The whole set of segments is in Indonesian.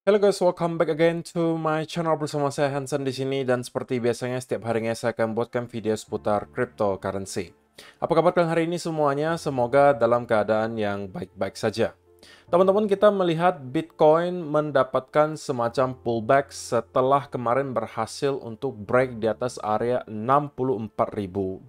Hello guys, welcome back again to my channel bersama saya Hansen di sini dan seperti biasanya setiap harinya saya akan buatkan video seputar cryptocurrency. Apa kabar kalian hari ini semuanya? Semoga dalam keadaan yang baik-baik saja. Teman-teman, kita melihat Bitcoin mendapatkan semacam pullback setelah kemarin berhasil untuk break di atas area $64.000.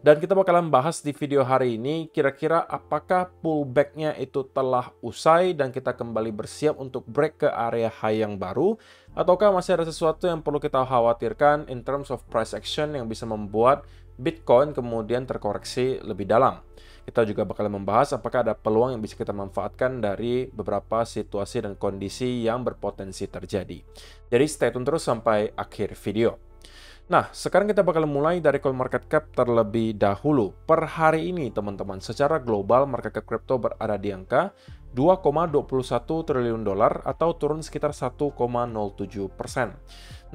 Dan kita bakalan bahas di video hari ini, kira-kira apakah pullback-nya itu telah usai dan kita kembali bersiap untuk break ke area high yang baru, ataukah masih ada sesuatu yang perlu kita khawatirkan in terms of price action yang bisa membuat Bitcoin kemudian terkoreksi lebih dalam. Kita juga bakal membahas apakah ada peluang yang bisa kita manfaatkan dari beberapa situasi dan kondisi yang berpotensi terjadi. Jadi stay tune terus sampai akhir video. Nah, sekarang kita bakal mulai dari CoinMarketCap terlebih dahulu. Per hari ini, teman-teman, secara global market cap crypto berada di angka 2,21 triliun dolar atau turun sekitar 1,07%.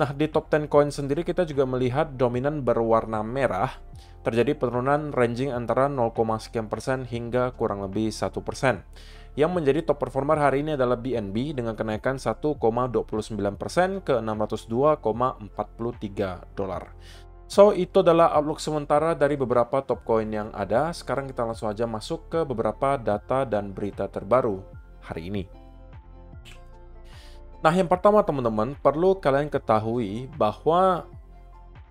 Nah, di top 10 coin sendiri kita juga melihat dominan berwarna merah, terjadi penurunan ranging antara 0, sekian persen hingga kurang lebih 1%. Yang menjadi top performer hari ini adalah BNB dengan kenaikan 1,29% ke 602,43 dolar. So, itu adalah outlook sementara dari beberapa top coin yang ada. Sekarang kita langsung aja masuk ke beberapa data dan berita terbaru hari ini. Nah, yang pertama teman-teman, perlu kalian ketahui bahwa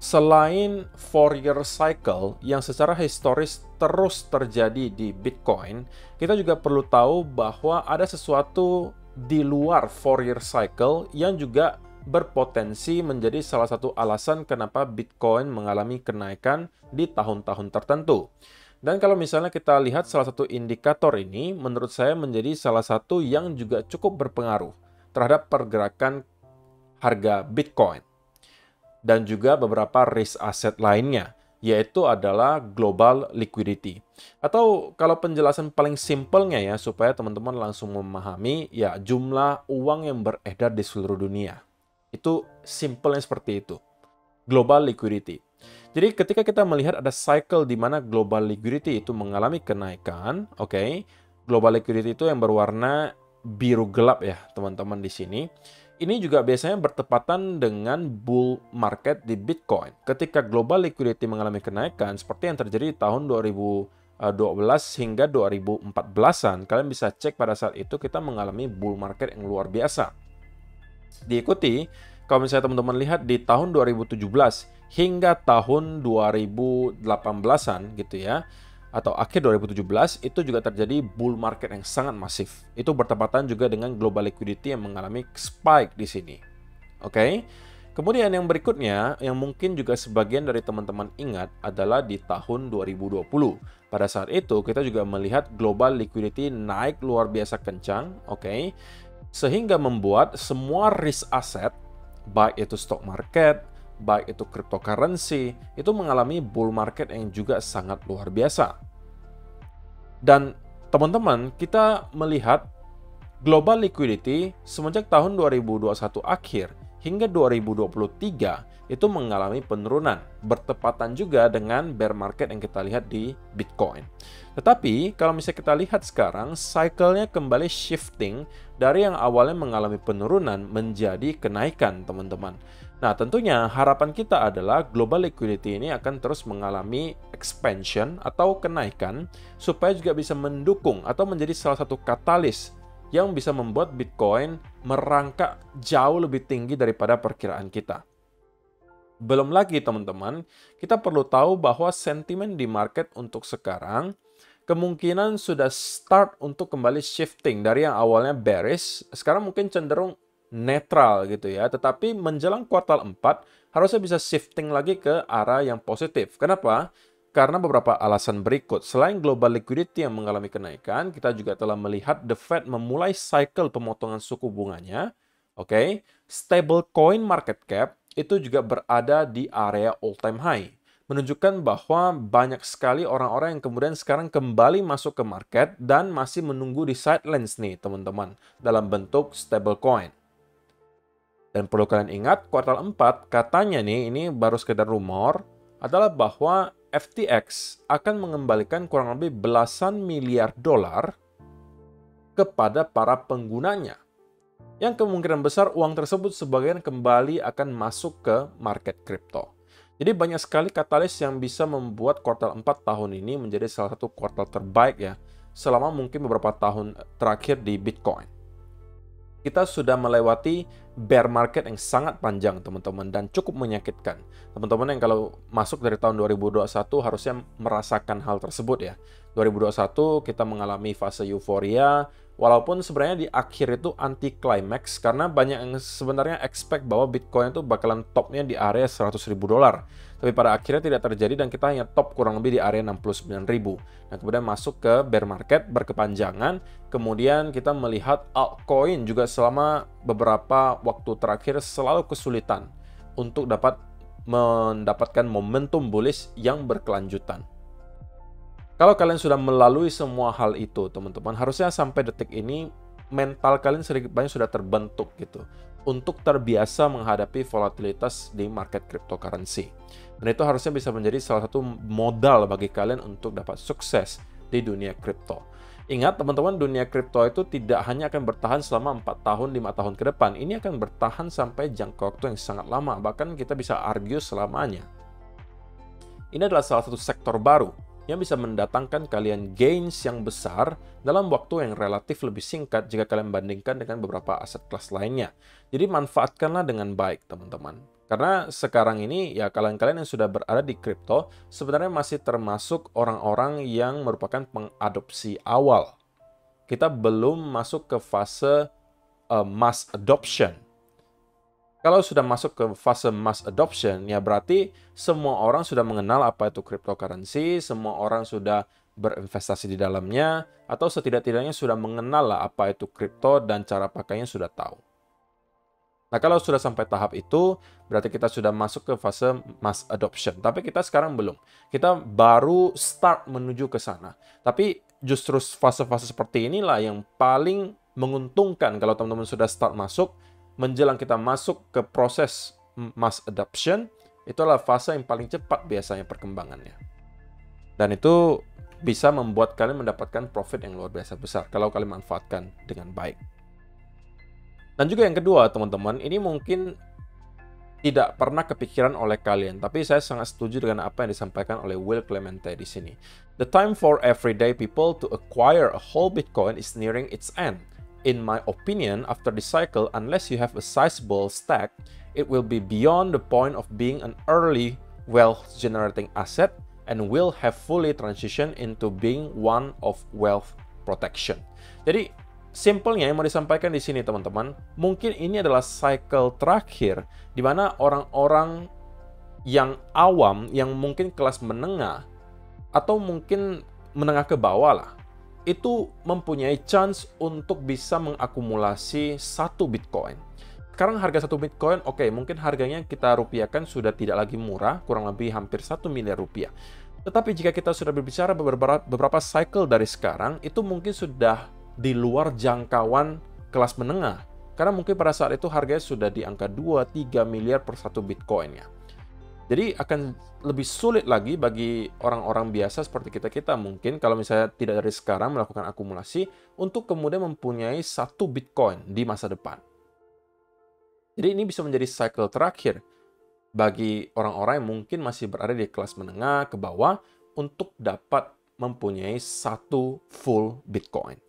selain 4-year cycle yang secara historis terus terjadi di Bitcoin, kita juga perlu tahu bahwa ada sesuatu di luar 4-year cycle yang juga berpotensi menjadi salah satu alasan kenapa Bitcoin mengalami kenaikan di tahun-tahun tertentu. Dan kalau misalnya kita lihat salah satu indikator ini, menurut saya menjadi salah satu yang juga cukup berpengaruh terhadap pergerakan harga Bitcoin dan juga beberapa risk asset lainnya, yaitu adalah global liquidity. Atau kalau penjelasan paling simpelnya ya, supaya teman-teman langsung memahami, ya jumlah uang yang beredar di seluruh dunia. Itu simpelnya seperti itu. Global liquidity. Jadi ketika kita melihat ada cycle di mana global liquidity itu mengalami kenaikan, oke, global liquidity itu yang berwarna biru gelap ya, teman-teman di sini. Ini juga biasanya bertepatan dengan bull market di Bitcoin. Ketika global liquidity mengalami kenaikan, seperti yang terjadi di tahun 2012 hingga 2014-an, kalian bisa cek pada saat itu kita mengalami bull market yang luar biasa. Diikuti, kalau misalnya teman-teman lihat di tahun 2017 hingga tahun 2018-an gitu ya, atau akhir 2017, itu juga terjadi bull market yang sangat masif. Itu bertepatan juga dengan global liquidity yang mengalami spike di sini. Oke. Kemudian yang berikutnya, yang mungkin juga sebagian dari teman-teman ingat adalah di tahun 2020. Pada saat itu, kita juga melihat global liquidity naik luar biasa kencang, oke. Sehingga membuat semua risk asset, baik itu stock market, baik itu cryptocurrency, itu mengalami bull market yang juga sangat luar biasa. Dan teman-teman, kita melihat global liquidity semenjak tahun 2021 akhir hingga 2023 itu mengalami penurunan, bertepatan juga dengan bear market yang kita lihat di Bitcoin. Tetapi kalau misalnya kita lihat sekarang, cycle-nya kembali shifting dari yang awalnya mengalami penurunan menjadi kenaikan, teman-teman. Nah, tentunya harapan kita adalah global liquidity ini akan terus mengalami expansion atau kenaikan supaya juga bisa mendukung atau menjadi salah satu katalis yang bisa membuat Bitcoin merangkak jauh lebih tinggi daripada perkiraan kita. Belum lagi teman-teman, kita perlu tahu bahwa sentimen di market untuk sekarang kemungkinan sudah start untuk kembali shifting dari yang awalnya bearish, sekarang mungkin cenderung netral gitu ya, tetapi menjelang kuartal 4 harusnya bisa shifting lagi ke arah yang positif. Kenapa? Karena beberapa alasan berikut. Selain global liquidity yang mengalami kenaikan, kita juga telah melihat The Fed memulai cycle pemotongan suku bunganya. Oke, stable coin market cap itu juga berada di area all time high, menunjukkan bahwa banyak sekali orang-orang yang kemudian sekarang kembali masuk ke market dan masih menunggu di sidelines nih teman-teman dalam bentuk stable coin. Dan perlu kalian ingat, kuartal 4 katanya nih, ini baru sekedar rumor, adalah bahwa FTX akan mengembalikan kurang lebih belasan miliar dolar kepada para penggunanya. yang kemungkinan besar uang tersebut sebagian kembali akan masuk ke market kripto. Jadi banyak sekali katalis yang bisa membuat kuartal 4 tahun ini menjadi salah satu kuartal terbaik ya, selama mungkin beberapa tahun terakhir di Bitcoin. Kita sudah melewati bear market yang sangat panjang, teman-teman, dan cukup menyakitkan. Teman-teman yang kalau masuk dari tahun 2021 harusnya merasakan hal tersebut ya. 2021 kita mengalami fase euforia, walaupun sebenarnya di akhir itu anti climax karena banyak yang sebenarnya expect bahwa Bitcoin itu bakalan topnya di area 100.000 dolar. Tapi pada akhirnya tidak terjadi dan kita hanya top kurang lebih di area 69.000. Nah, kemudian masuk ke bear market berkepanjangan. Kemudian kita melihat altcoin juga selama beberapa waktu terakhir selalu kesulitan untuk dapat mendapatkan momentum bullish yang berkelanjutan. Kalau kalian sudah melalui semua hal itu, teman-teman, harusnya sampai detik ini mental kalian sedikit banyak sudah terbentuk gitu untuk terbiasa menghadapi volatilitas di market cryptocurrency. Dan itu harusnya bisa menjadi salah satu modal bagi kalian untuk dapat sukses di dunia kripto. Ingat teman-teman, dunia kripto itu tidak hanya akan bertahan selama 4 tahun, 5 tahun ke depan. Ini akan bertahan sampai jangka waktu yang sangat lama, bahkan kita bisa argue selamanya. Ini adalah salah satu sektor baru yang bisa mendatangkan kalian gains yang besar dalam waktu yang relatif lebih singkat jika kalian bandingkan dengan beberapa aset kelas lainnya. Jadi manfaatkanlah dengan baik, teman-teman. Karena sekarang ini ya kalian-kalian yang sudah berada di kripto sebenarnya masih termasuk orang-orang yang merupakan pengadopsi awal. Kita belum masuk ke fase mass adoption. Kalau sudah masuk ke fase mass adoption, ya berarti semua orang sudah mengenal apa itu cryptocurrency, semua orang sudah berinvestasi di dalamnya, atau setidak-tidaknya sudah mengenal lah apa itu kripto dan cara pakainya sudah tahu. Nah, kalau sudah sampai tahap itu, berarti kita sudah masuk ke fase mass adoption. Tapi kita sekarang belum. Kita baru start menuju ke sana. Tapi justru fase-fase seperti inilah yang paling menguntungkan kalau teman-teman sudah start masuk, menjelang kita masuk ke proses mass adoption, itu adalah fase yang paling cepat biasanya perkembangannya. Dan itu bisa membuat kalian mendapatkan profit yang luar biasa besar kalau kalian manfaatkan dengan baik. Dan juga yang kedua, teman-teman, ini mungkin tidak pernah kepikiran oleh kalian, tapi saya sangat setuju dengan apa yang disampaikan oleh Will Clemente di sini. The time for everyday people to acquire a whole Bitcoin is nearing its end. In my opinion, after this cycle, unless you have a sizable stack, it will be beyond the point of being an early wealth-generating asset and will have fully transitioned into being one of wealth protection. Jadi, simpelnya yang mau disampaikan di sini, teman-teman, mungkin ini adalah cycle terakhir di mana orang-orang yang awam, yang mungkin kelas menengah, atau mungkin menengah ke bawah lah, itu mempunyai chance untuk bisa mengakumulasi satu Bitcoin. Sekarang harga satu Bitcoin, oke, mungkin harganya kita rupiahkan sudah tidak lagi murah, kurang lebih hampir 1 miliar rupiah. Tetapi jika kita sudah berbicara beberapa cycle dari sekarang, itu mungkin sudah di luar jangkauan kelas menengah. Karena mungkin pada saat itu harganya sudah di angka 2-3 miliar per satu Bitcoin ya. Jadi akan lebih sulit lagi bagi orang-orang biasa seperti kita-kita mungkin kalau misalnya tidak dari sekarang melakukan akumulasi untuk kemudian mempunyai satu Bitcoin di masa depan. Jadi ini bisa menjadi cycle terakhir bagi orang-orang yang mungkin masih berada di kelas menengah ke bawah untuk dapat mempunyai satu full Bitcoin.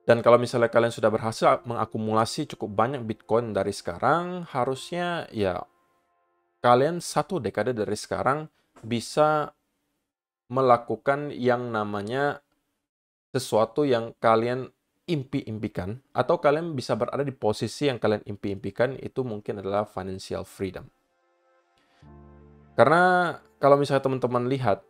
Dan kalau misalnya kalian sudah berhasil mengakumulasi cukup banyak Bitcoin dari sekarang, harusnya ya kalian satu dekade dari sekarang bisa melakukan yang namanya sesuatu yang kalian impi-impikan, atau kalian bisa berada di posisi yang kalian impi-impikan, itu mungkin adalah financial freedom. Karena kalau misalnya teman-teman lihat,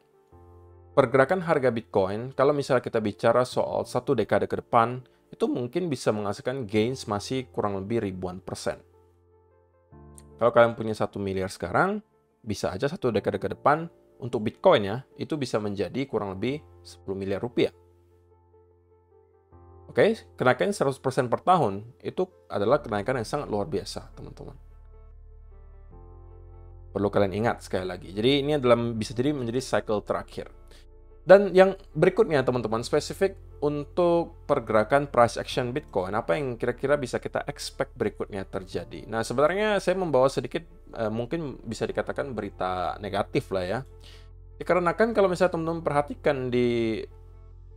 pergerakan harga Bitcoin, kalau misalnya kita bicara soal satu dekade ke depan, itu mungkin bisa menghasilkan gains masih kurang lebih ribuan persen. Kalau kalian punya 1 miliar sekarang, bisa aja satu dekade ke depan, untuk Bitcoin ya, itu bisa menjadi kurang lebih 10 miliar rupiah. Oke, kenaikan 100% per tahun, itu adalah kenaikan yang sangat luar biasa, teman-teman. Perlu kalian ingat sekali lagi. Jadi ini adalah bisa jadi menjadi cycle terakhir. Dan yang berikutnya teman-teman, spesifik untuk pergerakan price action Bitcoin, apa yang kira-kira bisa kita expect berikutnya terjadi? Nah, sebenarnya saya membawa sedikit, mungkin bisa dikatakan berita negatif lah ya. Dikarenakan kalau misalnya teman-teman perhatikan di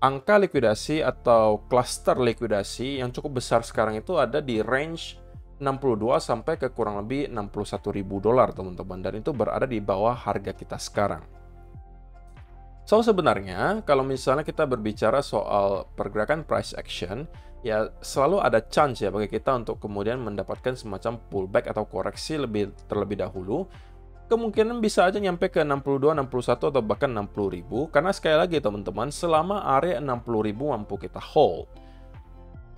angka likuidasi atau cluster likuidasi yang cukup besar sekarang itu ada di range 62 sampai ke kurang lebih 61.000 dolar, teman-teman. Dan itu berada di bawah harga kita sekarang. So, sebenarnya kalau misalnya kita berbicara soal pergerakan price action, ya selalu ada chance ya bagi kita untuk kemudian mendapatkan semacam pullback atau koreksi terlebih dahulu. Kemungkinan bisa aja nyampe ke 62, 61, atau bahkan 60.000. Karena sekali lagi teman-teman, selama area 60.000 mampu kita hold,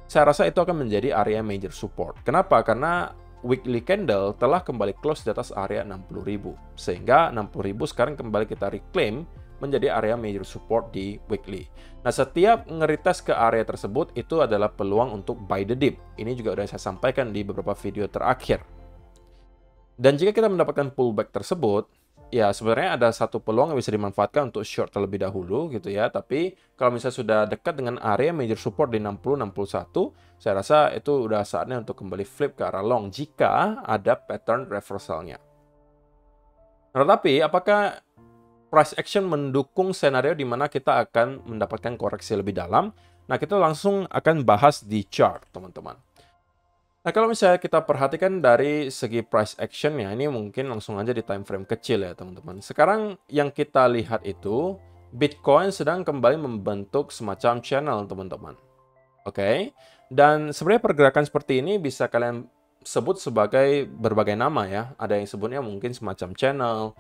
saya rasa itu akan menjadi area major support. Kenapa? Karena weekly candle telah kembali close di atas area 60.000. Sehingga 60.000 sekarang kembali kita reclaim menjadi area major support di weekly. Nah, setiap nge-retest ke area tersebut itu adalah peluang untuk buy the dip. Ini juga sudah saya sampaikan di beberapa video terakhir. Dan jika kita mendapatkan pullback tersebut, ya sebenarnya ada satu peluang yang bisa dimanfaatkan untuk short terlebih dahulu gitu ya. Tapi kalau misalnya sudah dekat dengan area major support di 60-61, saya rasa itu udah saatnya untuk kembali flip ke arah long jika ada pattern reversalnya. Nah, tetapi apakah price action mendukung senario di mana kita akan mendapatkan koreksi lebih dalam? Nah, kita langsung akan bahas di chart, teman-teman. Nah, kalau misalnya kita perhatikan dari segi price action-nya, ini mungkin langsung aja di time frame kecil ya, teman-teman. Sekarang yang kita lihat itu, Bitcoin sedang kembali membentuk semacam channel, teman-teman. Oke? Dan sebenarnya pergerakan seperti ini bisa kalian sebut sebagai berbagai nama ya. Ada yang sebutnya mungkin semacam channel,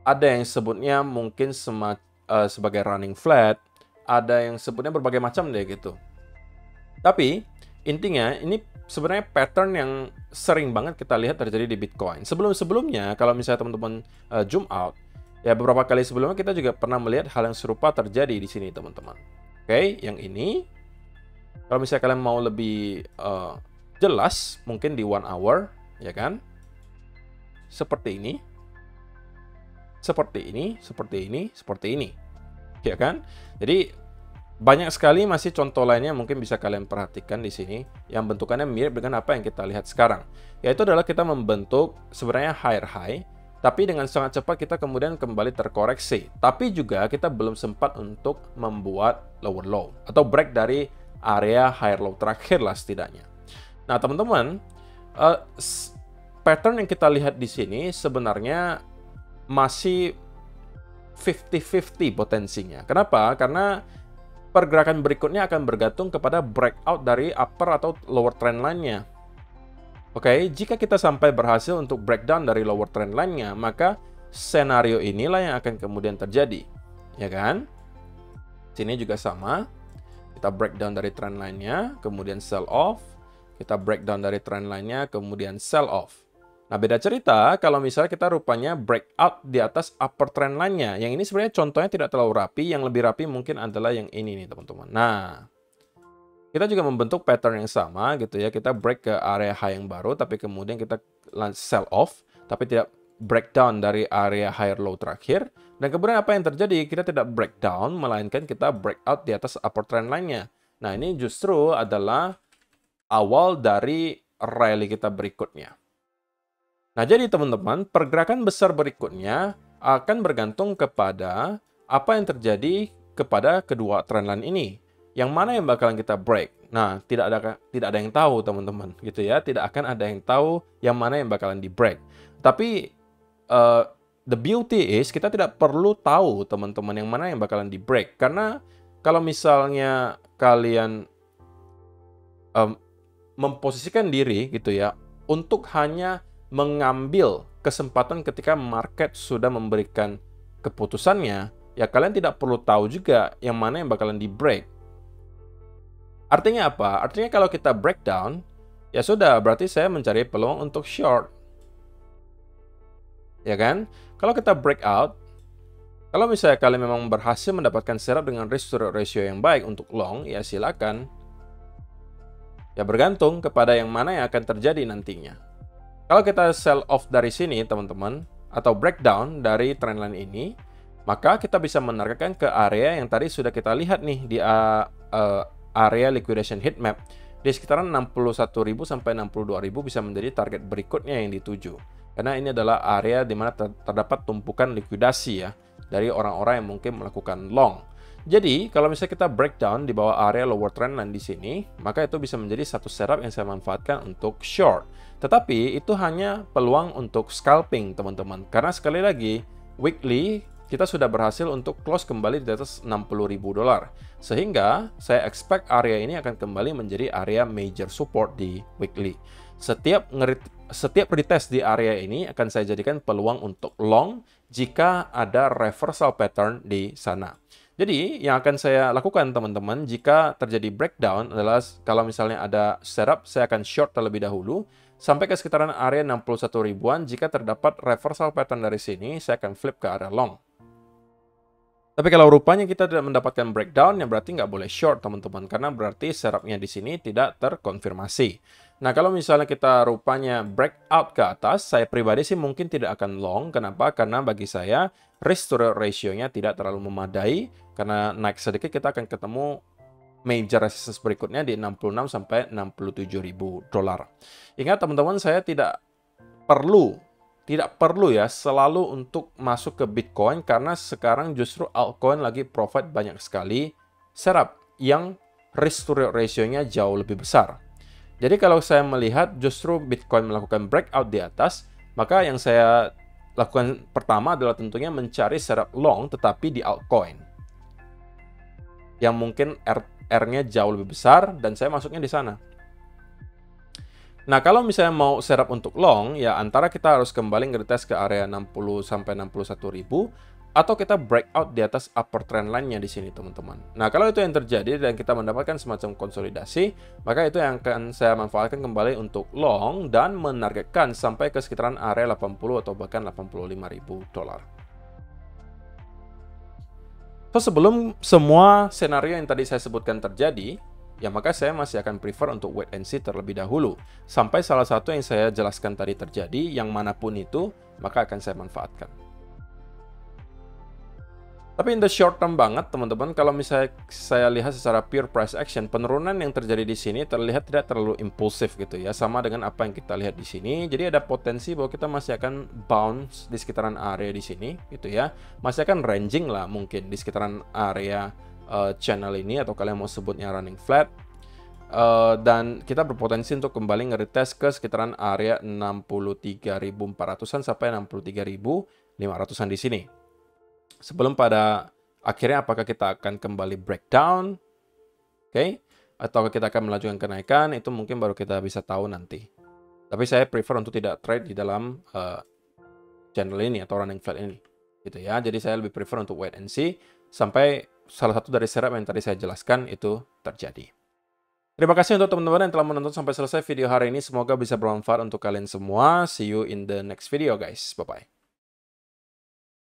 ada yang sebutnya mungkin sebagai running flat, ada yang sebutnya berbagai macam deh gitu. Tapi intinya ini sebenarnya pattern yang sering banget kita lihat terjadi di Bitcoin. Sebelum-sebelumnya kalau misalnya teman-teman zoom out, ya beberapa kali sebelumnya kita juga pernah melihat hal yang serupa terjadi di sini, teman-teman. Oke, yang ini kalau misalnya kalian mau lebih jelas mungkin di 1 hour, ya kan? Seperti ini. Seperti ini, seperti ini, seperti ini. Ya kan? Jadi banyak sekali masih contoh lainnya mungkin bisa kalian perhatikan di sini yang bentukannya mirip dengan apa yang kita lihat sekarang. Yaitu adalah kita membentuk sebenarnya higher high, tapi dengan sangat cepat kita kemudian kembali terkoreksi. Tapi juga kita belum sempat untuk membuat lower low atau break dari area higher low terakhir lah setidaknya. Nah, teman-teman, pattern yang kita lihat di sini sebenarnya masih 50-50 potensinya. Kenapa? Karena pergerakan berikutnya akan bergantung kepada breakout dari upper atau lower trend line-nya. Oke, jika kita sampai berhasil untuk breakdown dari lower trend line-nya, maka senario inilah yang akan kemudian terjadi. Ya kan? Sini juga sama. Kita breakdown dari trend line-nya, kemudian sell off. Kita breakdown dari trend line-nya, kemudian sell off. Nah, beda cerita kalau misalnya kita rupanya breakout di atas upper trend line-nya. Yang ini sebenarnya contohnya tidak terlalu rapi. Yang lebih rapi mungkin adalah yang ini nih, teman-teman. Nah, kita juga membentuk pattern yang sama gitu ya. Kita break ke area high yang baru, tapi kemudian kita sell off, tapi tidak breakdown dari area higher low terakhir. Dan kemudian apa yang terjadi? Kita tidak breakdown, melainkan kita breakout di atas upper trend line-nya. Nah, ini justru adalah awal dari rally kita berikutnya. Nah, jadi teman-teman, pergerakan besar berikutnya akan bergantung kepada apa yang terjadi kepada kedua trendline ini. Yang mana yang bakalan kita break? Nah, tidak ada yang tahu, teman-teman, gitu ya. Tidak akan ada yang tahu yang mana yang bakalan di break. Tapi the beauty is kita tidak perlu tahu, teman-teman, yang mana yang bakalan di break. Karena kalau misalnya kalian memposisikan diri gitu ya untuk hanya mengambil kesempatan ketika market sudah memberikan keputusannya, ya kalian tidak perlu tahu juga yang mana yang bakalan di break. Artinya apa? Artinya kalau kita breakdown, ya sudah, berarti saya mencari peluang untuk short. Ya kan? Kalau kita breakout, kalau misalnya kalian memang berhasil mendapatkan setup dengan risk to ratio yang baik untuk long, ya silakan. Ya bergantung kepada yang mana yang akan terjadi nantinya. Kalau kita sell off dari sini, teman-teman, atau breakdown dari trendline ini, maka kita bisa menargetkan ke area yang tadi sudah kita lihat nih di area liquidation heat map di sekitaran 61.000 sampai 62.000 bisa menjadi target berikutnya yang dituju. Karena ini adalah area di mana terdapat tumpukan likuidasi ya dari orang-orang yang mungkin melakukan long. Jadi, kalau misalnya kita breakdown di bawah area lower trend line di sini, maka itu bisa menjadi satu setup yang saya manfaatkan untuk short. Tetapi itu hanya peluang untuk scalping, teman-teman. Karena sekali lagi, weekly kita sudah berhasil untuk close kembali di atas $60.000. Sehingga saya expect area ini akan kembali menjadi area major support di weekly. Setiap retest di area ini akan saya jadikan peluang untuk long jika ada reversal pattern di sana. Jadi, yang akan saya lakukan teman-teman jika terjadi breakdown adalah kalau misalnya ada setup, saya akan short terlebih dahulu sampai ke sekitaran area 61 ribuan. Jika terdapat reversal pattern dari sini, saya akan flip ke area long. Tapi kalau rupanya kita tidak mendapatkan breakdown, ya berarti nggak boleh short teman-teman, karena berarti setupnya di sini tidak terkonfirmasi. Nah, kalau misalnya kita rupanya breakout ke atas, saya pribadi sih mungkin tidak akan long. Kenapa? Karena bagi saya risk to reward ratio-nya tidak terlalu memadai, karena naik sedikit kita akan ketemu major resistance berikutnya di 66 sampai 67 ribu dolar. Ingat teman-teman, saya tidak perlu ya selalu untuk masuk ke Bitcoin, karena sekarang justru altcoin lagi profit banyak sekali setup yang risk to reward ratio-nya jauh lebih besar. Jadi kalau saya melihat justru Bitcoin melakukan breakout di atas, maka yang saya lakukan pertama adalah tentunya mencari setup long tetapi di altcoin yang mungkin R-nya jauh lebih besar dan saya masuknya di sana. Nah, kalau misalnya mau setup untuk long, ya antara kita harus kembali nge-retest ke area 60 sampai 61 ribu atau kita breakout di atas upper trend line-nya di sini, teman-teman. Nah, kalau itu yang terjadi dan kita mendapatkan semacam konsolidasi, maka itu yang akan saya manfaatkan kembali untuk long dan menargetkan sampai ke sekitaran area 80 atau bahkan 85 ribu dolar. So, sebelum semua senario yang tadi saya sebutkan terjadi, ya maka saya masih akan prefer untuk wait and see terlebih dahulu. Sampai salah satu yang saya jelaskan tadi terjadi, yang manapun itu, maka akan saya manfaatkan. Tapi in the short term banget, teman-teman, kalau misalnya saya lihat secara pure price action, penurunan yang terjadi di sini terlihat tidak terlalu impulsif gitu ya, sama dengan apa yang kita lihat di sini. Jadi ada potensi bahwa kita masih akan bounce di sekitaran area di sini gitu ya. Masih akan ranging lah mungkin di sekitaran area channel ini, atau kalian mau sebutnya running flat. Dan kita berpotensi untuk kembali nge-retest ke sekitaran area 63.400-an sampai 63.500-an di sini. Sebelum pada akhirnya apakah kita akan kembali breakdown, atau kita akan melanjutkan kenaikan, itu mungkin baru kita bisa tahu nanti. Tapi saya prefer untuk tidak trade di dalam channel ini atau running flat ini, gitu ya. Jadi saya lebih prefer untuk wait and see sampai salah satu dari setup yang tadi saya jelaskan itu terjadi. Terima kasih untuk teman-teman yang telah menonton sampai selesai video hari ini. Semoga bisa bermanfaat untuk kalian semua. See you in the next video, guys. Bye-bye.